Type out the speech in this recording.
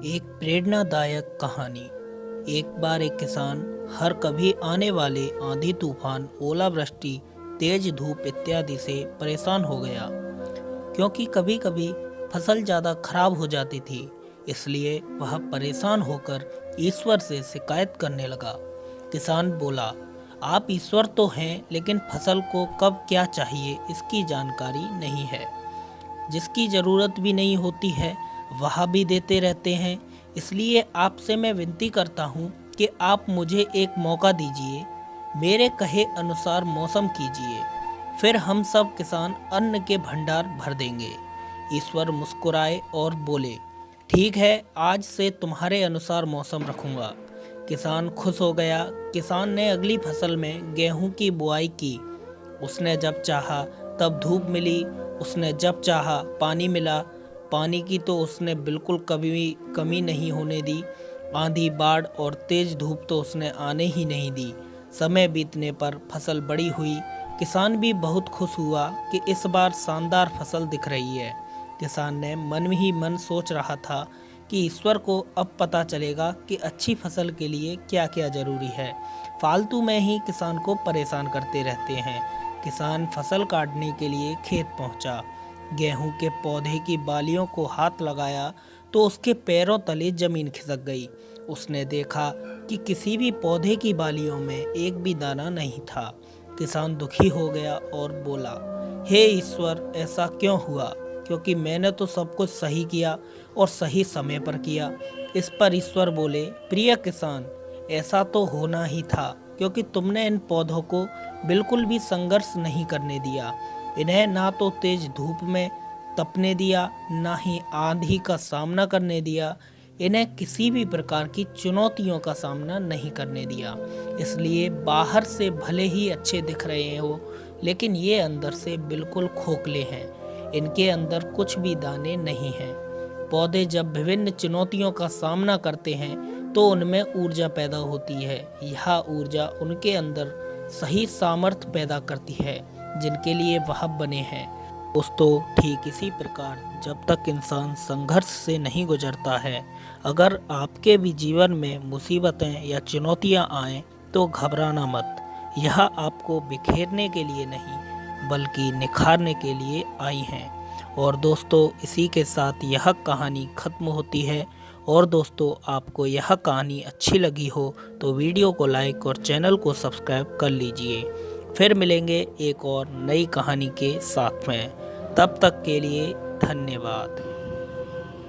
एक प्रेरणादायक कहानी। एक बार एक किसान हर कभी आने वाले आंधी तूफान, ओलावृष्टि, तेज धूप इत्यादि से परेशान हो गया, क्योंकि कभी कभी फसल ज़्यादा खराब हो जाती थी। इसलिए वह परेशान होकर ईश्वर से शिकायत करने लगा। किसान बोला, आप ईश्वर तो हैं, लेकिन फसल को कब क्या चाहिए इसकी जानकारी नहीं है। जिसकी ज़रूरत भी नहीं होती है वह भी देते रहते हैं। इसलिए आपसे मैं विनती करता हूँ कि आप मुझे एक मौका दीजिए, मेरे कहे अनुसार मौसम कीजिए, फिर हम सब किसान अन्न के भंडार भर देंगे। ईश्वर मुस्कुराए और बोले, ठीक है, आज से तुम्हारे अनुसार मौसम रखूँगा। किसान खुश हो गया। किसान ने अगली फसल में गेहूं की बुआई की। उसने जब चाहा तब धूप मिली, उसने जब चाहा पानी मिला। पानी की तो उसने बिल्कुल कभी कमी नहीं होने दी। आंधी, बाढ़ और तेज धूप तो उसने आने ही नहीं दी। समय बीतने पर फसल बड़ी हुई। किसान भी बहुत खुश हुआ कि इस बार शानदार फसल दिख रही है। किसान ने मन ही मन सोच रहा था कि ईश्वर को अब पता चलेगा कि अच्छी फसल के लिए क्या क्या जरूरी है। फालतू में ही किसान को परेशान करते रहते हैं। किसान फसल काटने के लिए खेत पहुंचा। गेहूं के पौधे की बालियों को हाथ लगाया तो उसके पैरों तले जमीन खिसक गई। उसने देखा कि किसी भी पौधे की बालियों में एक भी दाना नहीं था। किसान दुखी हो गया और बोला, हे ईश्वर, ऐसा क्यों हुआ? क्योंकि मैंने तो सब कुछ सही किया और सही समय पर किया। इस पर ईश्वर बोले, प्रिय किसान, ऐसा तो होना ही था, क्योंकि तुमने इन पौधों को बिल्कुल भी संघर्ष नहीं करने दिया। इन्हें ना तो तेज धूप में तपने दिया, ना ही आंधी का सामना करने दिया। इन्हें किसी भी प्रकार की चुनौतियों का सामना नहीं करने दिया। इसलिए बाहर से भले ही अच्छे दिख रहे हो, लेकिन ये अंदर से बिल्कुल खोखले हैं। इनके अंदर कुछ भी दाने नहीं हैं। पौधे जब विभिन्न चुनौतियों का सामना करते हैं तो उनमें ऊर्जा पैदा होती है। यह ऊर्जा उनके अंदर सही सामर्थ्य पैदा करती है जिनके लिए वह बने हैं। दोस्तों, ठीक इसी प्रकार जब तक इंसान संघर्ष से नहीं गुजरता है, अगर आपके भी जीवन में मुसीबतें या चुनौतियां आएं तो घबराना मत। यह आपको बिखेरने के लिए नहीं, बल्कि निखारने के लिए आई हैं। और दोस्तों, इसी के साथ यह कहानी ख़त्म होती है। और दोस्तों, आपको यह कहानी अच्छी लगी हो तो वीडियो को लाइक और चैनल को सब्सक्राइब कर लीजिए। फिर मिलेंगे एक और नई कहानी के साथ में। तब तक के लिए धन्यवाद।